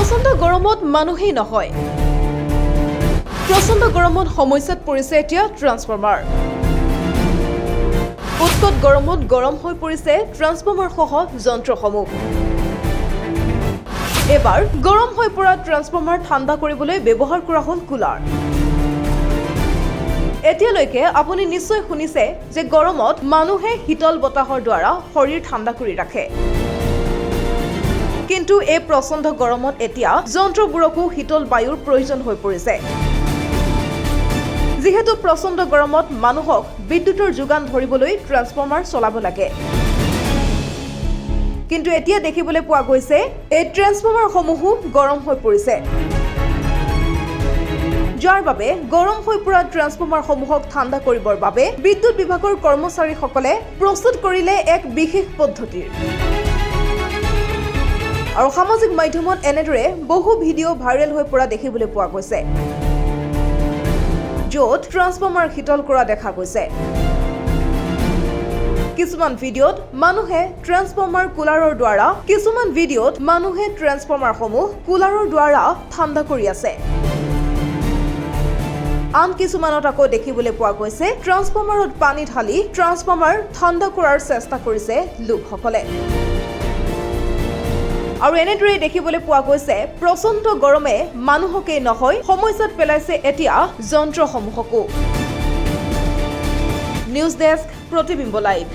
প্ৰচণ্ড গৰমত মানুহেই নহয়। প্ৰচণ্ড গৰমত সমস্যাত পৰিছে এতিয়া ট্ৰান্সফৰ্মাৰ। উৎকট গৰমত গৰম হৈ পৰিছে ট্ৰান্সফৰ্মাৰ সহ যন্ত্ৰসমূহ। এবাৰ গৰম হৈ পৰা ট্ৰান্সফৰ্মাৰ ঠাণ্ডা কৰিবলৈ ব্যৱহাৰ কৰা হ'ল কুলাৰ। এতিয়ালৈকে আপুনি নিশ্চয় শুনিছে যে গৰমত মানুহে শীতল বতাহৰ দ্বাৰা শৰীৰ ঠাণ্ডা কৰি ৰাখে। কিন্তু এই প্ৰচণ্ড গৰমত এতিয়া যন্ত্ৰবোৰকো শীতল বায়ুৰ প্ৰয়োজন হৈ পৰিছে। যেহেতু প্ৰচণ্ড গৰমত মানুহক বিদ্যুতৰ যোগান ধৰিবলৈ ট্ৰান্সফৰ্মাৰ চলাব লাগে। কিন্তু এতিয়া দেখিবলৈ পোৱা গৈছে এই ট্ৰান্সফৰ্মাৰসমূহো গৰম হৈ পৰিছে। যাৰ বাবে গৰম হৈ পৰা ট্ৰান্সফৰ্মাৰসমূহক ঠাণ্ডা কৰিবৰ বাবে বিদ্যুৎ বিভাগৰ কৰ্মচাৰীসকলে প্ৰস্তুত কৰিলে এক বিশেষ পদ্ধতিৰ। আৰু সামাজিক মাধ্যমত এনেদৰে বহু ভিডিঅ' ভাইৰেল হৈ পৰা দেখিবলৈ পোৱা গৈছে, য'ত ট্ৰান্সফৰ্মাৰ শীতল কৰা দেখা গৈছে। কিছুমান ভিডিঅ'ত মানুহে ট্ৰান্সফৰ্মাৰ কুলাৰৰ দ্বাৰা ঠাণ্ডা কৰি আছে। আন কিছুমানত আকৌ দেখিবলৈ পোৱা গৈছে ট্ৰান্সফৰ্মাৰত পানী ঢালি ট্ৰান্সফৰ্মাৰ ঠাণ্ডা কৰাৰ চেষ্টা কৰিছে লোকসকলে। আৰু এনেদৰে দেখিবলৈ পোৱা গৈছে প্ৰচণ্ড গৰমে মানুহকেই নহয় সমস্যাত পেলাইছে এতিয়া যন্ত্ৰসমূহকো। নিউজ ডেস্ক, প্ৰতিবিম্ব লাইভ।